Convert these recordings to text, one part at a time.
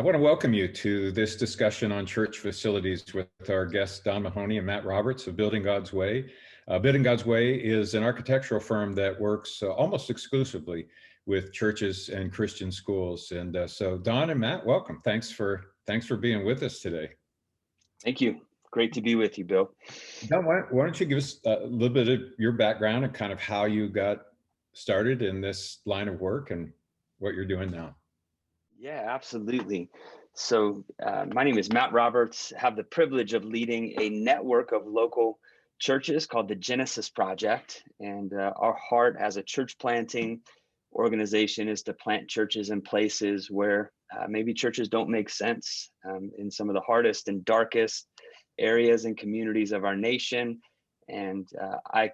I want to welcome you to this discussion on church facilities with our guests, Don Mahoney and Matt Roberts of Building God's Way. Building God's Way is an architectural firm that works almost exclusively with churches and Christian schools. And so Don and Matt, welcome. Thanks for being with us today. Thank you. Great to be with you, Bill. Don, why don't you give us a little bit of your background and kind of how you got started in this line of work and what you're doing now? Yeah, absolutely. So my name is Matt Roberts. Have the privilege of leading a network of local churches called the Genesis Project. And our heart as a church planting organization is to plant churches in places where maybe churches don't make sense, in some of the hardest and darkest areas and communities of our nation. And I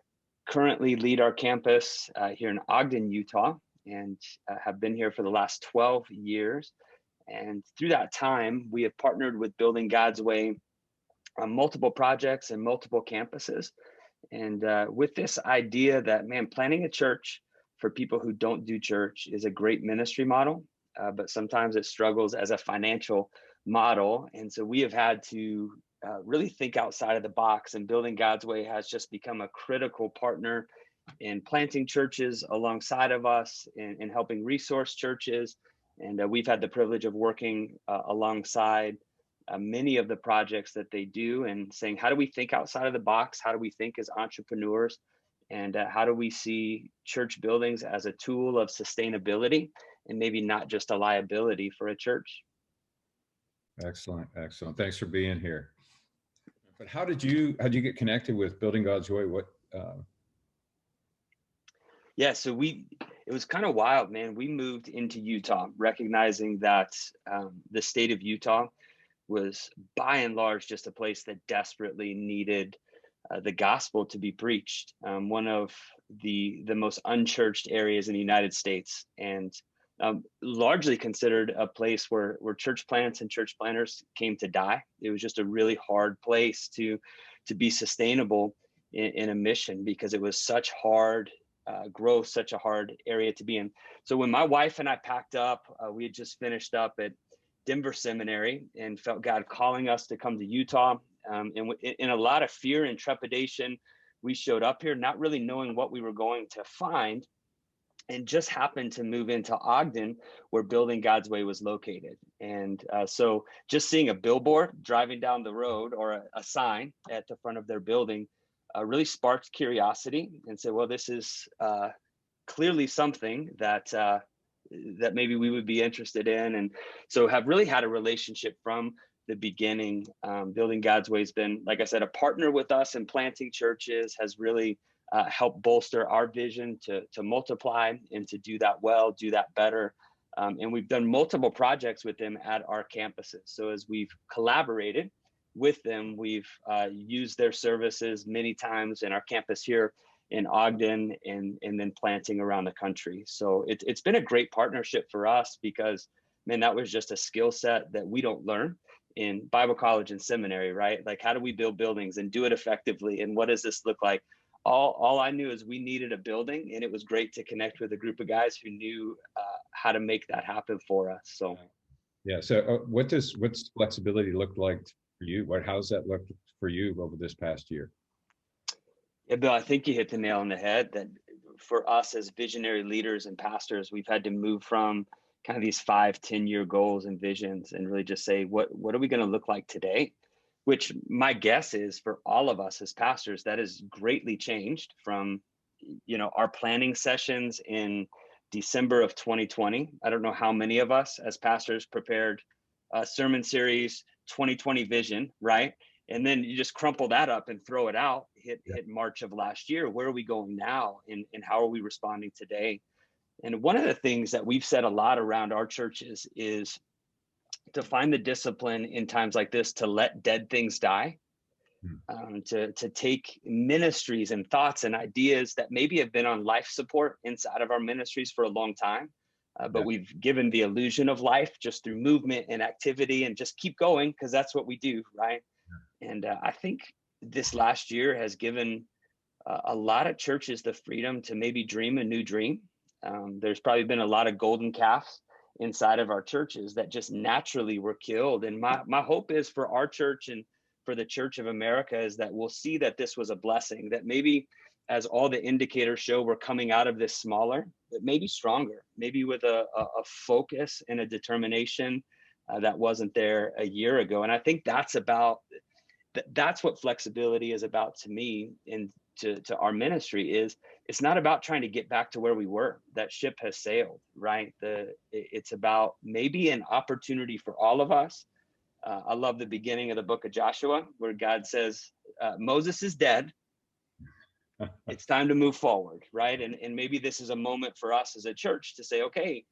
currently lead our campus here in Ogden, Utah, and have been here for the last 12 years. And through that time, we have partnered with Building God's Way on multiple projects and multiple campuses. And with this idea that, man, planning a church for people who don't do church is a great ministry model, but sometimes it struggles as a financial model. And so we have had to really think outside of the box, and Building God's Way has just become a critical partner in planting churches alongside of us and helping resource churches. And we've had the privilege of working alongside many of the projects that they do and saying, how do we think outside of the box? How do we think as entrepreneurs? And how do we see church buildings as a tool of sustainability and maybe not just a liability for a church? Excellent. Thanks for being here. But how did you get connected with Building God's Way? Yeah, so it was kind of wild, man. We moved into Utah, recognizing that the state of Utah was by and large just a place that desperately needed the gospel to be preached. One of the most unchurched areas in the United States, and largely considered a place where church plants and church planters came to die. It was just a really hard place to be sustainable in a mission, because it was such hard growth, such a hard area to be in. So when my wife and I packed up, we had just finished up at Denver Seminary and felt God calling us to come to Utah. And in a lot of fear and trepidation, we showed up here, not really knowing what we were going to find, and just happened to move into Ogden, where Building God's Way was located. And so just seeing a billboard driving down the road, or a sign at the front of their building, really sparked curiosity and said, well, this is clearly something that maybe we would be interested in. And so have really had a relationship from the beginning. Building God's Way has been, like I said, a partner with us in planting churches, has really helped bolster our vision to multiply and to do that well, do that better. And we've done multiple projects with them at our campuses. So as we've collaborated with them, we've used their services many times in our campus here in Ogden, and then planting around the country. So it's been a great partnership for us, because, man, that was just a skill set that we don't learn in Bible college and seminary, right? Like, how do we build buildings and do it effectively? And what does this look like? All I knew is we needed a building, and it was great to connect with a group of guys who knew how to make that happen for us. So, yeah. So what's flexibility look like for you? How's that look for you over this past year? Yeah, Bill, I think you hit the nail on the head, that for us as visionary leaders and pastors, we've had to move from kind of these 5-10-year goals and visions and really just say, what are we going to look like today? Which my guess is, for all of us as pastors, that has greatly changed from, our planning sessions in December of 2020. I don't know how many of us as pastors prepared a sermon series, 2020 vision, right? And then you just crumple that up and throw it out, hit March of last year. Where are we going now? And how are we responding today? And one of the things that we've said a lot around our churches is to find the discipline in times like this to let dead things die, to take ministries and thoughts and ideas that maybe have been on life support inside of our ministries for a long time, but we've given the illusion of life just through movement and activity, and just keep going because that's what we do, right? And I think this last year has given a lot of churches the freedom to maybe dream a new dream. There's probably been a lot of golden calves inside of our churches that just naturally were killed. And my hope is for our church and for the Church of America is that we'll see that this was a blessing, that maybe as all the indicators show, we're coming out of this smaller, but maybe stronger, maybe with a focus and a determination that wasn't there a year ago. And I think that's what flexibility is about to me, and to our ministry. Is it's not about trying to get back to where we were. That ship has sailed, right? It's about maybe an opportunity for all of us. I love the beginning of the book of Joshua, where God says, Moses is dead. It's time to move forward, right? And maybe this is a moment for us as a church to say, okay,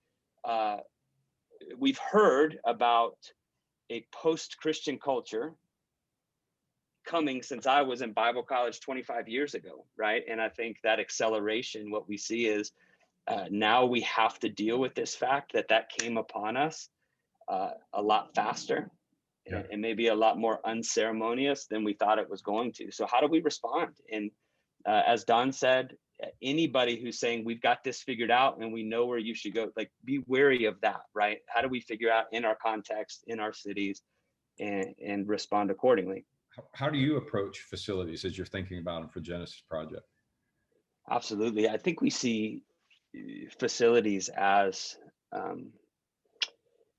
we've heard about a post-Christian culture coming since I was in Bible college 25 years ago, right? And I think that acceleration, what we see is now we have to deal with this fact that came upon us a lot faster, and maybe a lot more unceremonious than we thought it was going to. So how do we respond? And as Don said, anybody who's saying we've got this figured out and we know where you should go, like, be wary of that, right? How do we figure out in our context, in our cities, and respond accordingly? How do you approach facilities as you're thinking about them for Genesis Project? Absolutely. I think we see facilities as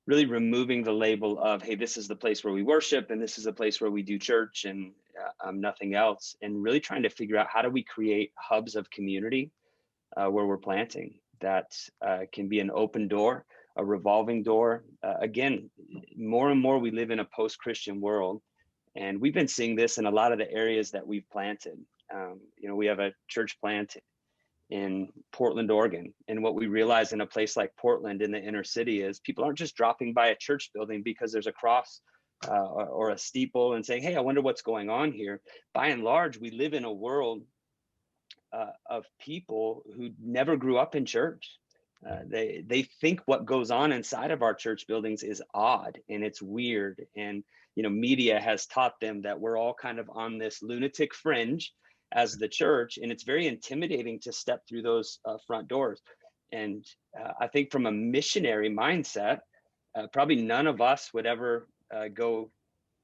really removing the label of, hey, this is the place where we worship and this is the place where we do church and nothing else, and really trying to figure out how do we create hubs of community where we're planting that can be an open door, a revolving door. Again, more and more we live in a post-Christian world, and we've been seeing this in a lot of the areas that we've planted. We have a church plant in Portland, Oregon. And what we realize in a place like Portland in the inner city is people aren't just dropping by a church building because there's a cross or a steeple and saying, hey, I wonder what's going on here. By and large, we live in a world of people who never grew up in church. They think what goes on inside of our church buildings is odd and it's weird. And, media has taught them that we're all kind of on this lunatic fringe as the church, and it's very intimidating to step through those front doors. And I think from a missionary mindset, probably none of us would ever go,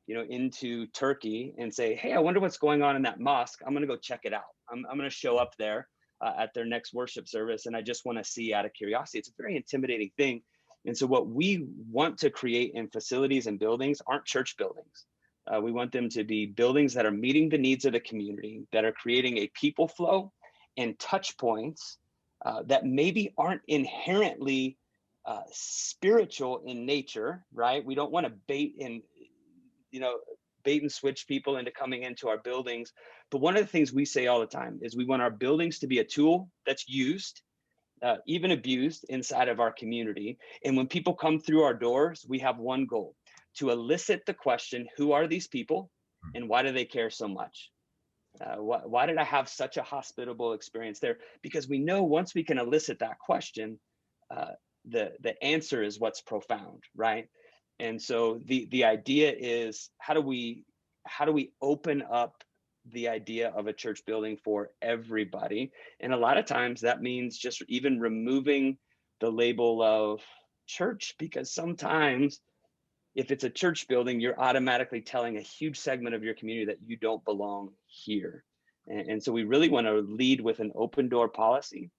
into Turkey and say, hey, I wonder what's going on in that mosque. I'm going to go check it out. I'm going to show up there at their next worship service, and I just want to see out of curiosity. It's a very intimidating thing. And so what we want to create in facilities and buildings aren't church buildings. We want them to be buildings that are meeting the needs of the community, that are creating a people flow and touch points that maybe aren't inherently spiritual in nature, right? We don't want to bait and switch people into coming into our buildings. But one of the things we say all the time is we want our buildings to be a tool that's used, even abused inside of our community. And when people come through our doors, we have one goal: to elicit the question, who are these people and why do they care so much? Why did I have such a hospitable experience there? Because we know once we can elicit that question, the answer is what's profound, right? And so the idea is, how do we open up the idea of a church building for everybody? And a lot of times that means just even removing the label of church, because sometimes if it's a church building, you're automatically telling a huge segment of your community that you don't belong here. And so we really want to lead with an open door policy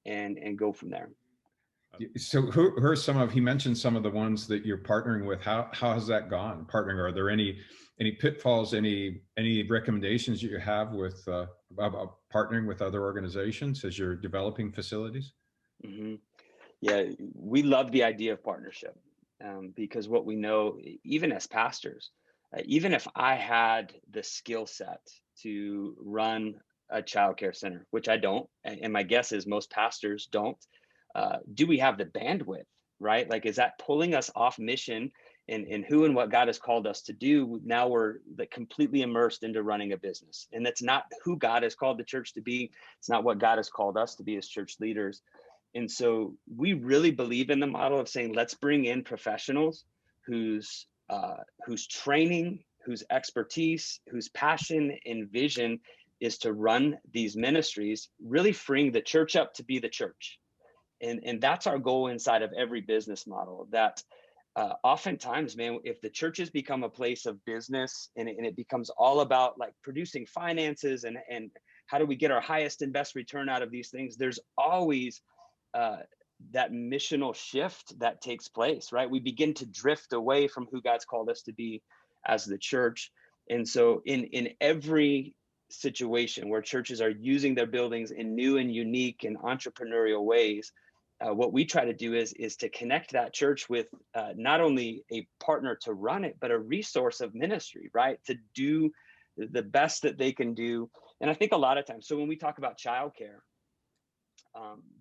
and go from there. So who are some of, he mentioned some of the ones that you're partnering with. How has that gone, partnering? Are there any pitfalls, any recommendations you have with about partnering with other organizations as you're developing facilities? Mm-hmm. Yeah, we love the idea of partnership because what we know, even as pastors, even if I had the skill set to run a childcare center, which I don't, and my guess is most pastors don't, do we have the bandwidth, right? Like, is that pulling us off mission in who and what God has called us to do? Now we're like completely immersed into running a business. And that's not who God has called the church to be. It's not what God has called us to be as church leaders. And so we really believe in the model of saying, let's bring in professionals whose training, whose expertise, whose passion and vision is to run these ministries, really freeing the church up to be the church. And that's our goal inside of every business model. That oftentimes, man, if the churches become a place of business, and it becomes all about like producing finances, and how do we get our highest and best return out of these things, there's always uh, that missional shift that takes place, right? We begin to drift away from who God's called us to be as the church. And so in every situation where churches are using their buildings in new and unique and entrepreneurial ways, what we try to do is to connect that church with not only a partner to run it, but a resource of ministry, right? To do the best that they can do. And I think a lot of times, so when we talk about childcare,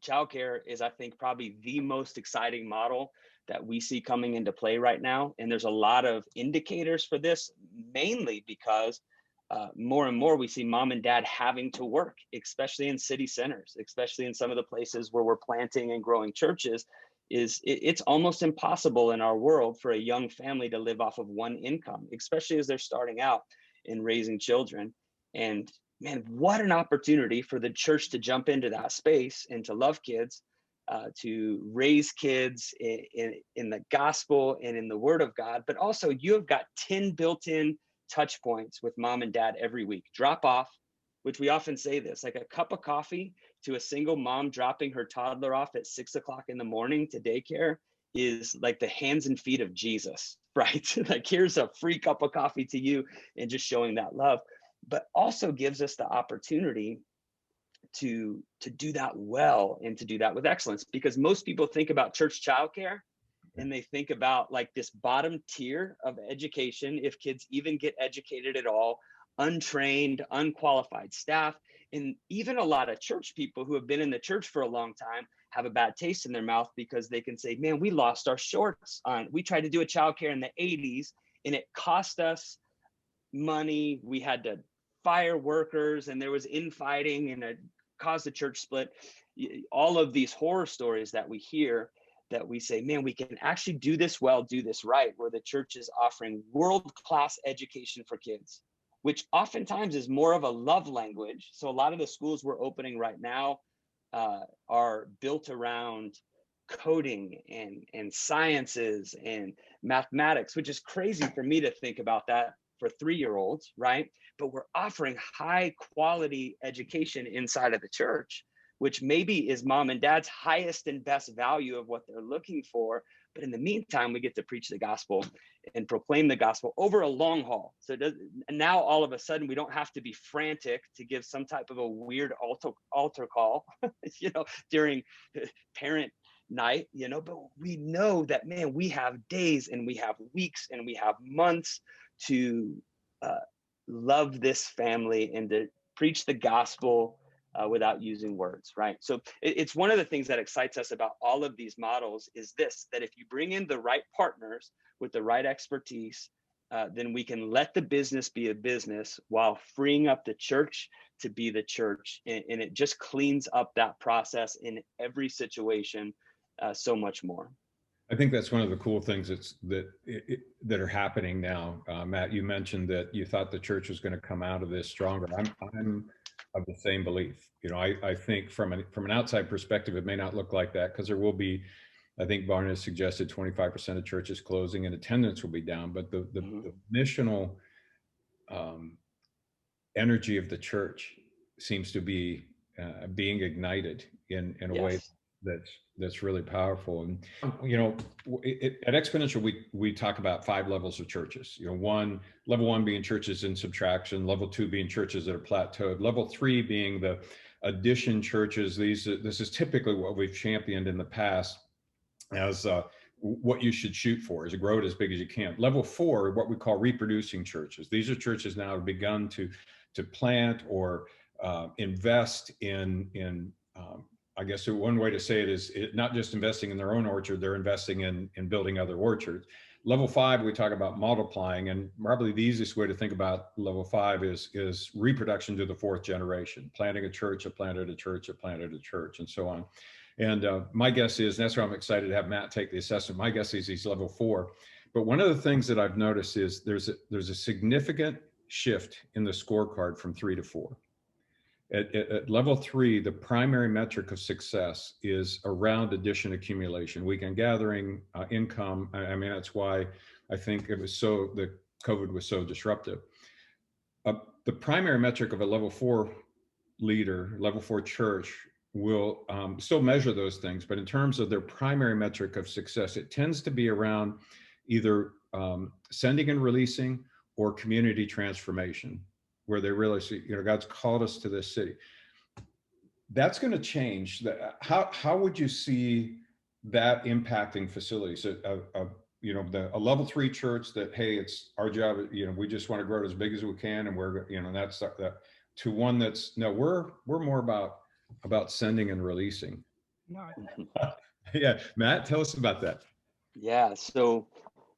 childcare is, I think, probably the most exciting model that we see coming into play right now. And there's a lot of indicators for this, mainly because more and more we see mom and dad having to work, especially in city centers, especially in some of the places where we're planting and growing churches. It's almost impossible in our world for a young family to live off of one income, especially as they're starting out in raising children. And man, what an opportunity for the church to jump into that space and to love kids, to raise kids in the gospel and in the word of God. But also, you have got 10 built-in touch points with mom and dad every week. Drop off, which we often say this, like a cup of coffee to a single mom dropping her toddler off at 6 o'clock in the morning to daycare is like the hands and feet of Jesus, right? Like, here's a free cup of coffee to you, and just showing that love. But also gives us the opportunity to do that well, and to do that with excellence, because most people think about church childcare and they think about like this bottom tier of education, if kids even get educated at all, untrained, unqualified staff. And even a lot of church people who have been in the church for a long time have a bad taste in their mouth, because they can say, man, we lost our shorts on, we tried to do a childcare in the 80s and it cost us money. We had to fire workers, and there was infighting, and it caused a church split. All of these horror stories that we hear, that we say, man, we can actually do this well, do this right, where the church is offering world-class education for kids, which oftentimes is more of a love language. So a lot of the schools we're opening right now are built around coding and sciences and mathematics, which is crazy for me to think about that for 3-year-olds, right? But we're offering high quality education inside of the church, which maybe is mom and dad's highest and best value of what they're looking for. But in the meantime, we get to preach the gospel and proclaim the gospel over a long haul. So now all of a sudden, we don't have to be frantic to give some type of a weird altar call, during parent night, but we know that, man, we have days and we have weeks and we have months to love this family and to preach the gospel without using words, right? So it's one of the things that excites us about all of these models is this, that if you bring in the right partners with the right expertise, then we can let the business be a business while freeing up the church to be the church. And it just cleans up that process in every situation so much more. I think that's one of the cool things that are happening now. Matt, you mentioned that you thought the church was going to come out of this stronger. I'm of the same belief. I think from an outside perspective, it may not look like that, because there will be, I think Barna has suggested 25% of churches closing and attendance will be down. But the missional energy of the church seems to be being ignited in a way that's really powerful. And at Exponential, we talk about 5 levels of churches. Level 1 being churches in subtraction, level 2 being churches that are plateaued, level 3 being the addition churches. This is typically what we've championed in the past as what you should shoot for, is to grow it as big as you can. Level 4, what we call reproducing churches. These are churches now have begun to plant or invest in I guess one way to say it is not just investing in their own orchard, they're investing in building other orchards. Level 5, we talk about multiplying, and probably the easiest way to think about level 5 is reproduction to the 4th generation, planting a church, planted a church, and so on. And my guess is, and that's why I'm excited to have Matt take the assessment, my guess is he's level 4. But one of the things that I've noticed is there's a significant shift in the scorecard from 3 to 4. At level 3, the primary metric of success is around addition accumulation, weekend gathering, income. I mean, that's why I think the COVID was so disruptive. The primary metric of a level 4 leader, level 4 church, will still measure those things, but in terms of their primary metric of success, it tends to be around either sending and releasing or community transformation, where they really see, God's called us to this city. That's going to change. How would you see that impacting facilities? A level 3 church that, hey, it's our job, we just want to grow it as big as we can, and we're, that's that, to one that's, no, we're more about sending and releasing. Yeah, Matt, tell us about that. Yeah, so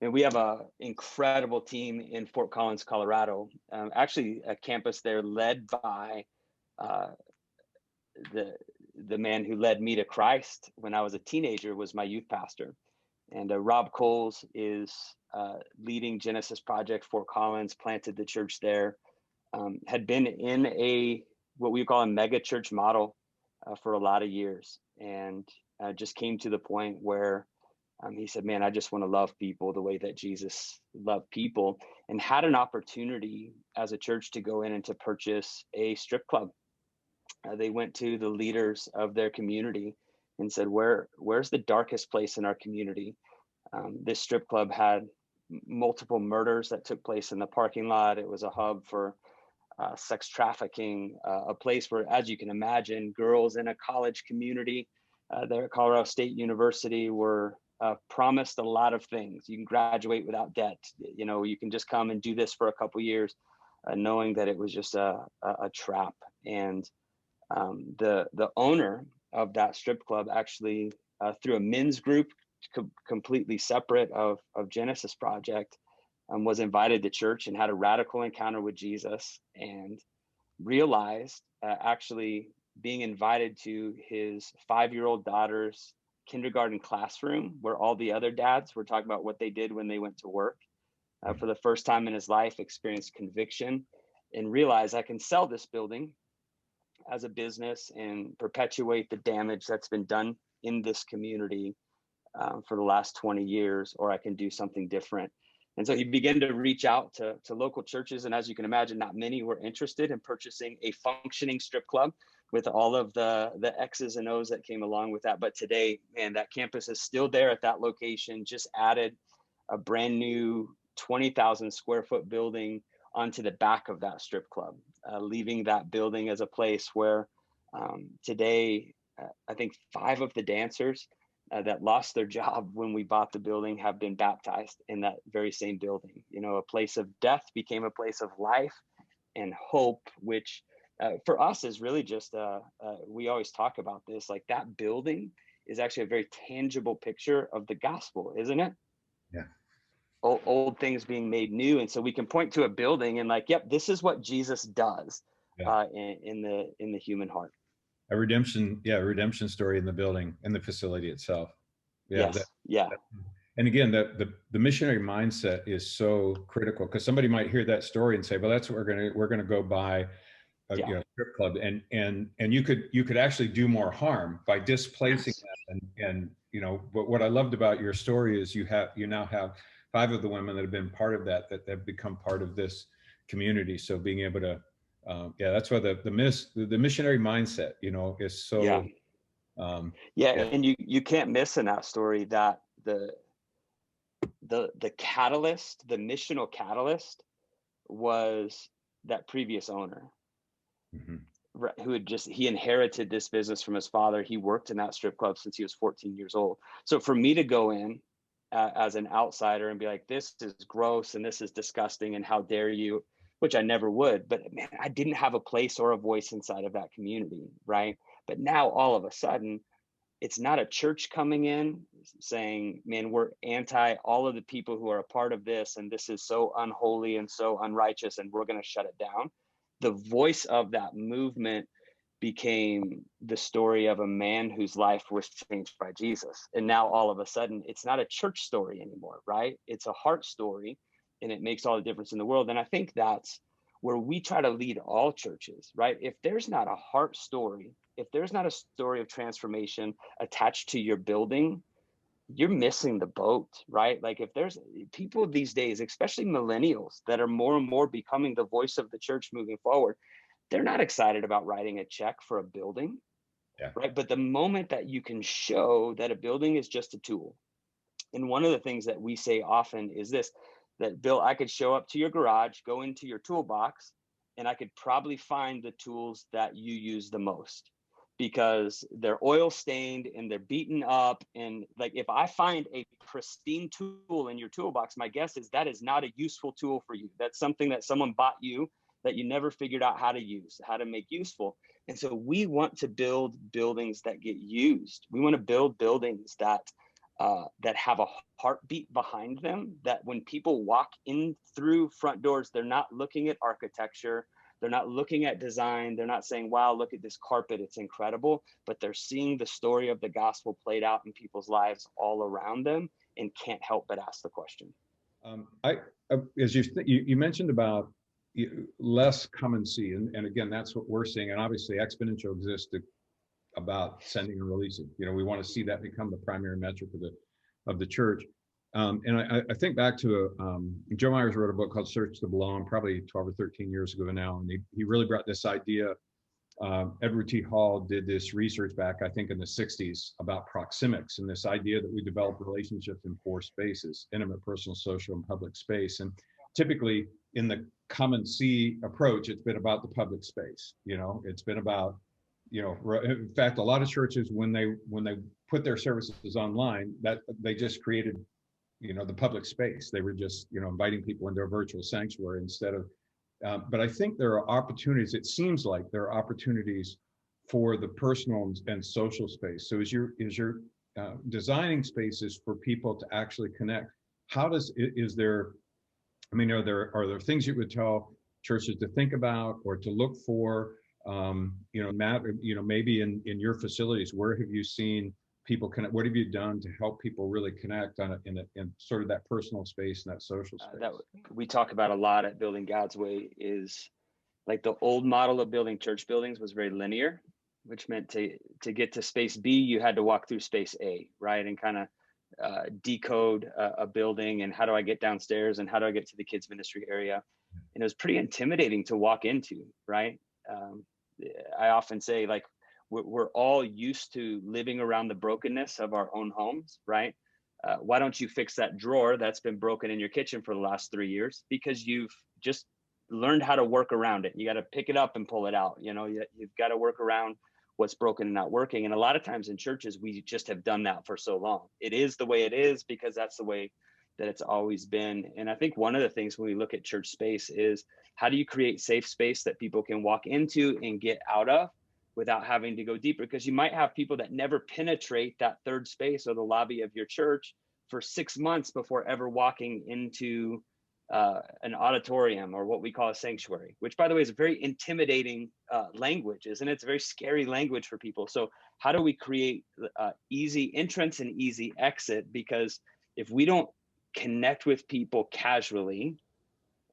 we have a incredible team in Fort Collins, Colorado. Actually, a campus there led by the man who led me to Christ when I was a teenager was my youth pastor. And Rob Coles is leading Genesis Project Fort Collins, planted the church there, had been in what we call a mega church model for a lot of years, and just came to the point where he said, man, I just want to love people the way that Jesus loved people, and had an opportunity as a church to go in and to purchase a strip club. They went to the leaders of their community and said, where's the darkest place in our community? This strip club had multiple murders that took place in the parking lot. It was a hub for sex trafficking, a place where, as you can imagine, girls in a college community there at Colorado State University were promised a lot of things. You can graduate without debt. You can just come and do this for a couple years, knowing that it was just a trap. And the owner of that strip club actually, through a men's group completely separate of Genesis Project, was invited to church and had a radical encounter with Jesus, and realized actually being invited to his 5-year-old daughter's kindergarten classroom, where all the other dads were talking about what they did when they went to work, for the first time in his life, experienced conviction, and realized, I can sell this building as a business and perpetuate the damage that's been done in this community for the last 20 years, or I can do something different. And so he began to reach out to local churches. And as you can imagine, not many were interested in purchasing a functioning strip club with all of the X's and O's that came along with that. But today, man, that campus is still there at that location, just added a brand new 20,000 square foot building onto the back of that strip club, leaving that building as a place where today, I think 5 of the dancers that lost their job when we bought the building have been baptized in that very same building. A place of death became a place of life and hope, which for us is really just, we always talk about this, like that building is actually a very tangible picture of the gospel, isn't it? Yeah. Old things being made new. And so we can point to a building and like, yep, this is what Jesus does in the human heart. A redemption story in the building and the facility itself. Yeah. Yes. And again, the missionary mindset is so critical, because somebody might hear that story and say, well, that's what we're gonna go buy a strip club, and you could actually do more harm by displacing that. And but what I loved about your story is you now have 5 of the women that have been part of that have become part of this community. So being able to that's why the missionary mindset, is so and you can't miss in that story that the catalyst, the missional catalyst, was that previous owner. Mm-hmm. Who he inherited this business from his father. He worked in that strip club since he was 14 years old. So for me to go in as an outsider and be like, this is gross and this is disgusting and how dare you, which I never would, but man, I didn't have a place or a voice inside of that community, right? But now all of a sudden, it's not a church coming in saying, man, we're anti all of the people who are a part of this, and this is so unholy and so unrighteous, and we're going to shut it down. The voice of that movement became the story of a man whose life was changed by Jesus. And now all of a sudden, it's not a church story anymore, right? It's a heart story, and it makes all the difference in the world. And I think that's where we try to lead all churches, right? If there's not a heart story, if there's not a story of transformation attached to your building, you're missing the boat, right? Like if there's people these days, especially millennials, that are more and more becoming the voice of the church moving forward, they're not excited about writing a check for a building, Yeah. right? But the moment that you can show that a building is just a tool, and one of the things that we say often is this, that Bill, I could show up to your garage, go into your toolbox, and I could probably find the tools that you use the most because they're oil stained and they're beaten up. And like, if I find a pristine tool in your toolbox, my guess is that is not a useful tool for you. That's something that someone bought you that you never figured out how to use, how to make useful. And so we want to build buildings that get used. We want to build buildings that have a heartbeat behind them, that when people walk in through front doors, they're not looking at architecture, they're not looking at design, they're not saying, wow, look at this carpet, it's incredible, but they're seeing the story of the gospel played out in people's lives all around them and can't help but ask the question. As you mentioned about less come and see, and again, that's what we're seeing, and obviously exponential exists about sending and releasing. We want to see that become the primary metric of the church. And I think back to Joe Myers wrote a book called Search to Belong, probably 12 or 13 years ago now, and he really brought this idea. Edward T. Hall did this research back, I think, in the 60s about proxemics and this idea that we develop relationships in 4 spaces: intimate, personal, social, and public space. And typically in the come and see approach, it's been about the public space. It's been about, in fact, a lot of churches, when they put their services online, that they just created, the public space. They were just, inviting people into a virtual sanctuary instead of, but I think there are opportunities. It seems like there are opportunities for the personal and social space. So as you're designing spaces for people to actually connect, is there, are there things you would tell churches to think about or to look for? Matt, maybe in your facilities, where have you seen people connect? What have you done to help people really connect in sort of that personal space and that social space? That we talk about a lot at Building God's Way is like the old model of building church buildings was very linear, which meant to get to space B, you had to walk through space A, right? And kind of decode a building, and how do I get downstairs, and how do I get to the kids ministry area? And it was pretty intimidating to walk into, right? I often say, like, we're all used to living around the brokenness of our own homes, right? Why don't you fix that drawer that's been broken in your kitchen for the last 3 years? Because you've just learned how to work around it. You got to pick it up and pull it out. You've got to work around what's broken and not working. And a lot of times in churches, we just have done that for so long. It is the way it is because that's the way that it's always been. And I think one of the things when we look at church space is, how do you create safe space that people can walk into and get out of without having to go deeper? Because you might have people that never penetrate that third space or the lobby of your church for 6 months before ever walking into an auditorium, or what we call a sanctuary, which, by the way, is a very intimidating language, isn't it? It's a very scary language for people. So how do we create easy entrance and easy exit? Because if we don't connect with people casually,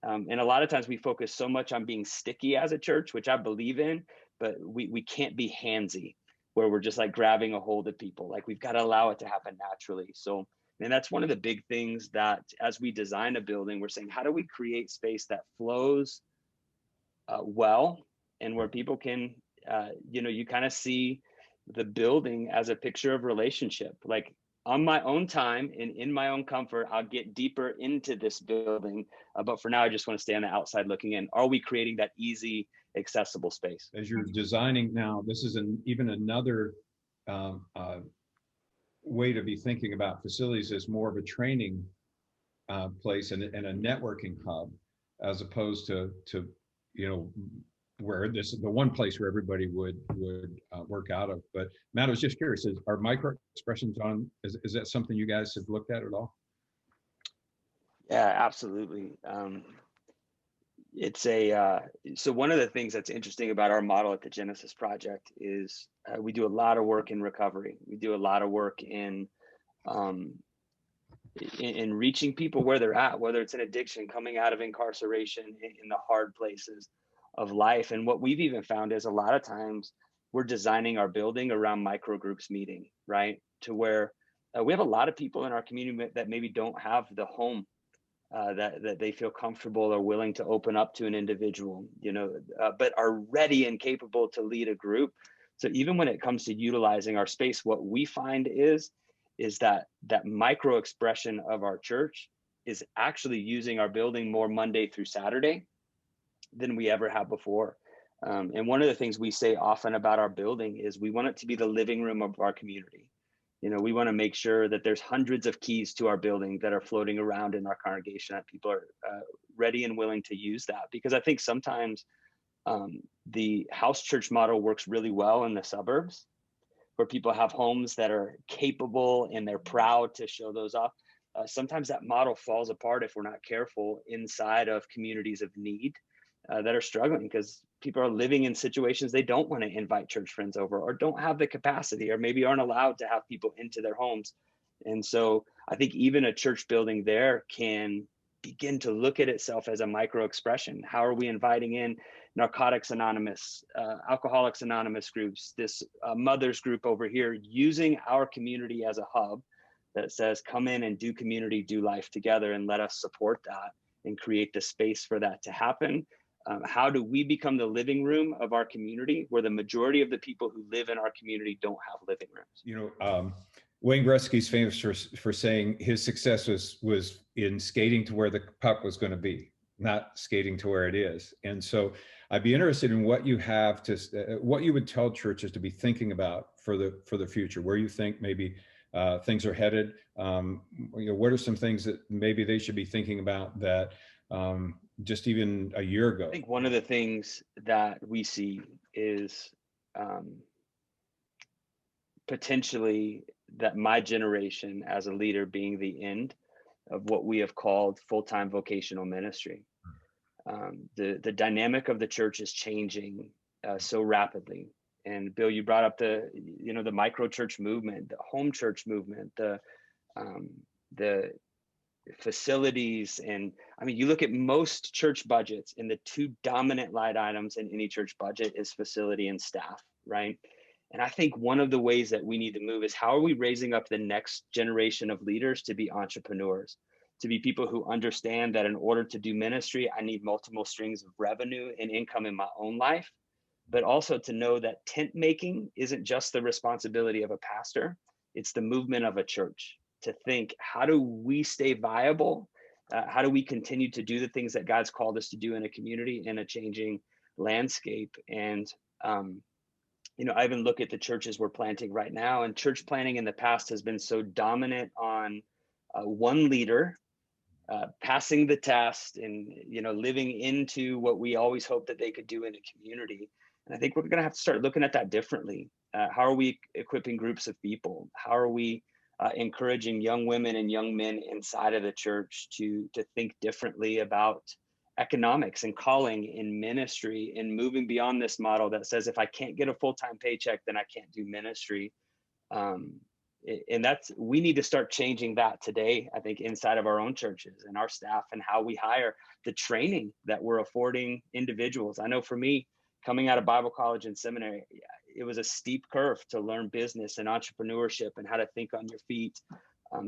and a lot of times we focus so much on being sticky as a church, which I believe in, but we can't be handsy, where we're just like grabbing a hold of people. Like, we've got to allow it to happen naturally. So, and that's one of the big things that as we design a building, we're saying, how do we create space that flows well, and where people can, you kind of see the building as a picture of relationship. Like, on my own time and in my own comfort, I'll get deeper into this building. But for now, I just want to stay on the outside looking in. Are we creating that easy, accessible space? As you're designing now, this is even another way to be thinking about facilities as more of a training place and a networking hub, as opposed to where this is the one place where everybody would work out of. But Matt, I was just curious, are micro expressions on, is that something you guys have looked at all? Yeah, absolutely. It's so one of the things that's interesting about our model at the Genesis Project is we do a lot of work in recovery. We do a lot of work in in reaching people where they're at, whether it's an addiction, coming out of incarceration, in the hard places of life. And what we've even found is a lot of times we're designing our building around microgroups meeting, right? To where we have a lot of people in our community that maybe don't have the home that they feel comfortable or willing to open up to an individual, but are ready and capable to lead a group. So even when it comes to utilizing our space, what we find is that micro expression of our church is actually using our building more Monday through Saturday than we ever have before. And one of the things we say often about our building is we want it to be the living room of our community. We want to make sure that there's hundreds of keys to our building that are floating around in our congregation, that people are ready and willing to use that. Because I think sometimes the house church model works really well in the suburbs, where people have homes that are capable and they're proud to show those off. Sometimes that model falls apart if we're not careful inside of communities of need that are struggling, because people are living in situations they don't want to invite church friends over, or don't have the capacity, or maybe aren't allowed to have people into their homes. And so I think even a church building there can begin to look at itself as a micro expression. How are we inviting in Narcotics Anonymous, Alcoholics Anonymous groups, this mothers group over here, using our community as a hub that says, come in and do community, do life together, and let us support that and create the space for that to happen. How do we become the living room of our community, where the majority of the people who live in our community don't have living rooms? Wayne Gretzky's famous for saying his success was in skating to where the puck was going to be, not skating to where it is. And so I'd be interested in what you have to, what you would tell churches to be thinking about for the future, where you think maybe things are headed. What are some things that maybe they should be thinking about that just even a year ago? I think one of the things that we see is potentially that my generation as a leader being the end of what we have called full-time vocational ministry. The dynamic of the church is changing so rapidly. And Bill, you brought up the micro church movement, the home church movement, the facilities. And I mean, you look at most church budgets, and the two dominant line items in any church budget is facility and staff, right? And I think one of the ways that we need to move is, how are we raising up the next generation of leaders to be entrepreneurs, to be people who understand that in order to do ministry, I need multiple strings of revenue and income in my own life, but also to know that tent making isn't just the responsibility of a pastor, it's the movement of a church. To think, how do we stay viable? How do we continue to do the things that God's called us to do in a community, in a changing landscape? And I even look at the churches we're planting right now, and church planting in the past has been so dominant on one leader passing the test and living into what we always hoped that they could do in a community. And I think we're going to have to start looking at that differently. How are we equipping groups of people? How are we encouraging young women and young men inside of the church to think differently about economics and calling and ministry, and moving beyond this model that says, if I can't get a full-time paycheck, then I can't do ministry. And we need to start changing that today, I think, inside of our own churches and our staff, and how we hire, the training that we're affording individuals. I know for me, coming out of Bible college and seminary, it was a steep curve to learn business and entrepreneurship and how to think on your feet.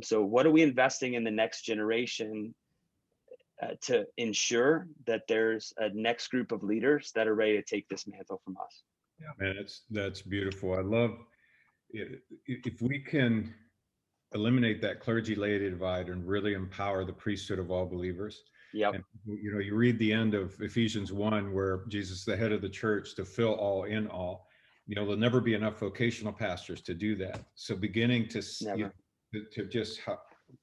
So what are we investing in the next generation to ensure that there's a next group of leaders that are ready to take this mantle from us? Yeah, man, that's beautiful. I love it. If we can eliminate that clergy-laity divide and really empower the priesthood of all believers. Yep. And you read the end of Ephesians 1, where Jesus is the head of the church to fill all in all. There'll never be enough vocational pastors to do that. So beginning to just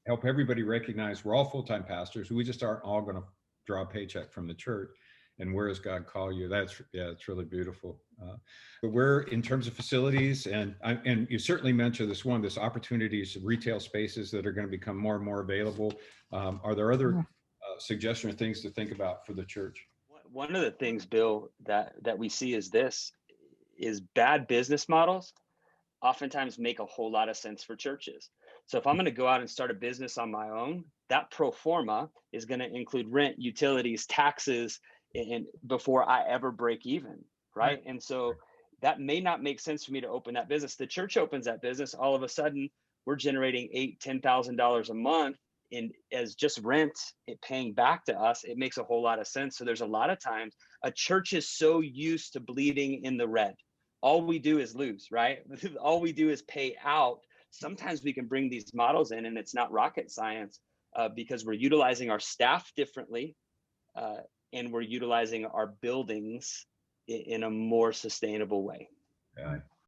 help everybody recognize we're all full-time pastors. We just aren't all going to draw a paycheck from the church. And where does God call you? It's really beautiful. But we're, in terms of facilities, and you certainly mentioned this opportunities, retail spaces that are going to become more and more available. Are there other suggestions or things to think about for the church? One of the things, Bill, that we see is bad business models oftentimes make a whole lot of sense for churches. So if I'm going to go out and start a business on my own, that pro forma is going to include rent, utilities, taxes, and before I ever break even, Right. right? And so that may not make sense for me to open that business. The church opens that business, all of a sudden we're generating $8,000-10,000 a month in as just rent, it paying back to us. It makes a whole lot of sense. So there's a lot of times a church is so used to bleeding in the red. All we do is lose, right? All we do is pay out. Sometimes we can bring these models in and it's not rocket science, because we're utilizing our staff differently, uh, and we're utilizing our buildings in a more sustainable way. Yeah,